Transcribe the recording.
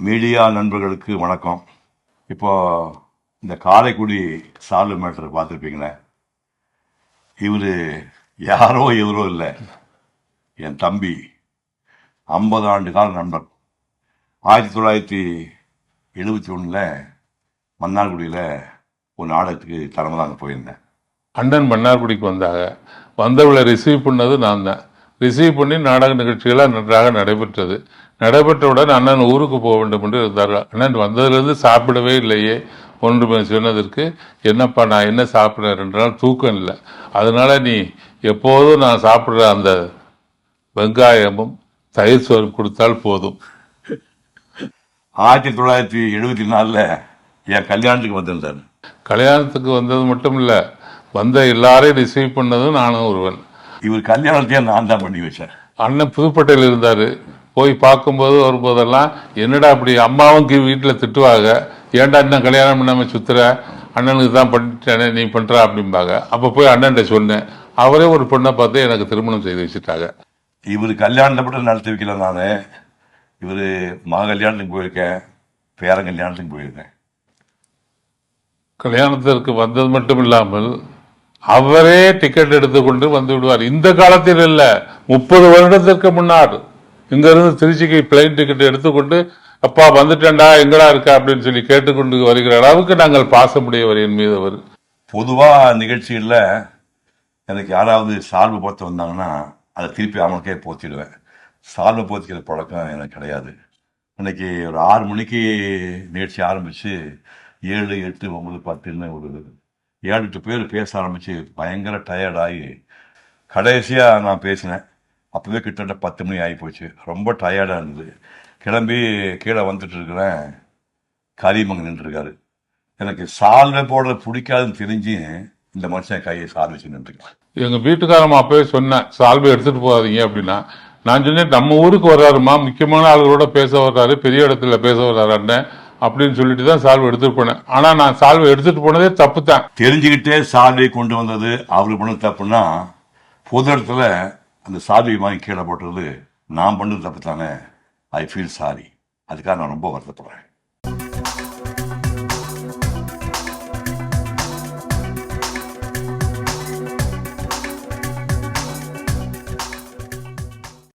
Media நண்பர்களுக்கு வணக்கம். இப்போ இந்த காரைக்குடி சால்வு மேட்டரை பார்த்துருப்பீங்களே, இவர் யாரோ இவரோ இல்லை, என் தம்பி, 50 ஆண்டு கால நண்பர். 1971 மன்னார்குடியில் ஒரு நாடகத்துக்கு தலைமைதாங்க போயிருந்தேன். அண்ணன் மன்னார்குடிக்கு வந்தவளை ரிசீவ் பண்ணது நான் தான். ரிசீவ் பண்ணி நாடக நிகழ்ச்சிகளாக நன்றாக நடைபெற்றவுடன் அண்ணன் ஊருக்கு போக வேண்டும் என்று இருந்தார்கள். அண்ணன் வந்ததிலிருந்து சாப்பிடவே இல்லையே ஒன்று சொன்னதற்கு, என்னப்பா நான் என்ன சாப்பிட்றேன், 2 நாள் தூக்கம் இல்லை, அதனால நீ எப்போதும் நான் சாப்பிட்ற அந்த வெங்காயமும் தயிர் சோறு கொடுத்தால் போதும். 1974 என் கல்யாணத்துக்கு வந்திருந்தார். கல்யாணத்துக்கு வந்தது மட்டும் இல்லை, வந்த எல்லாரையும் ரிசீவ் பண்ணதும் நானும் ஒருவன். இவர் கல்யாணத்தையே நான் தான் பண்ணி வச்சேன். அண்ணன் புதுப்பேட்டையில் இருந்தார். போய் பார்க்கும்போது வரும்போதெல்லாம், என்னடா அப்படி அம்மாவும் வீட்டில் திட்டுவாங்க, ஏன்டா இன்னும் கல்யாணம் பண்ணாமல் சுற்றுற, அண்ணனுக்கு தான் பண்ணிட்டேனே நீ பண்ணுறா அப்படிம்பாங்க. அப்போ போய் அண்ணன்ட்ட சொன்னேன். அவரே ஒரு பொண்ணை பார்த்து எனக்கு திருமணம் செய்து வச்சுட்டாங்க. இவர் கல்யாணத்தை மட்டும் நடத்தி வைக்கல, நான் இவர் மக கல்யாணத்துக்கு போயிருக்கேன், பேரன் கல்யாணத்துக்கு போயிருக்கேன். கல்யாணத்திற்கு வந்தது மட்டும் இல்லாமல் அவரே டிக்கெட் எடுத்துக்கொண்டு வந்து விடுவார். இந்த காலத்தில் இல்லை, 30 வருடத்திற்கு முன்னாடி இங்கிருந்து திருச்சிக்கு பிளைன் டிக்கெட் எடுத்துக்கொண்டு, அப்பா வந்துட்டேன்டா எங்கடா இருக்க அப்படின்னு சொல்லி கேட்டுக்கொண்டு வருகிற அளவுக்கு நாங்கள் பாசமுடையவர் என் மீது அவர். பொதுவாக நிகழ்ச்சிகளில் எனக்கு யாராவது சால்வு போத்து வந்தாங்கன்னா அதை திருப்பி அவனுக்கே போத்திடுவேன். சால்வு போத்திக்கிற பழக்கம் எனக்கு கிடையாது. இன்னைக்கு ஒரு 6 மணிக்கு நிகழ்ச்சி ஆரம்பித்து 7, 8, 9, 10 ஒரு 7-8 பேர் பேச ஆரம்பித்து பயங்கர டயர்டாகி கடைசியாக நான் பேசினேன். அப்போவே கிட்டத்தட்ட 10 மணி ஆகி போச்சு. ரொம்ப டயர்டாக இருந்தது. கிளம்பி கீழே வந்துட்டு இருக்கிறேன், கரிமங்க நின்றுருக்காரு. எனக்கு சால்வை போடுறது பிடிக்காதுன்னு தெரிஞ்சு இந்த மனுஷன் கையை சால்வை வச்சு நின்றுருக்கேன். எங்கள் வீட்டுக்காரம்மா அப்பவே சொன்னேன், சால்வை எடுத்துகிட்டு போகாதீங்க அப்படின்னா. நான் சொன்னேன், நம்ம ஊருக்கு வர்றாருமா, முக்கியமான ஆளுகளோட பேச வர்றாரு, பெரிய இடத்துல பேச வர்றாரு அண்ணன் அப்படின்னு சொல்லிட்டு தான் சால்வை எடுத்துட்டு போனேன். ஆனால் நான் சால்வை எடுத்துட்டு போனதே தப்பு தான். தெரிஞ்சுக்கிட்டே சால்வை கொண்டு வந்தது அவரு பண்ணது தப்புன்னா, பொது இடத்துல அந்த சால்வை வாங்கி கீழே போட்டுறது நான் பண்ணது தப்பு தானே. I feel sorry. அதுக்காக நான் ரொம்ப வருத்தப்படுறேன்.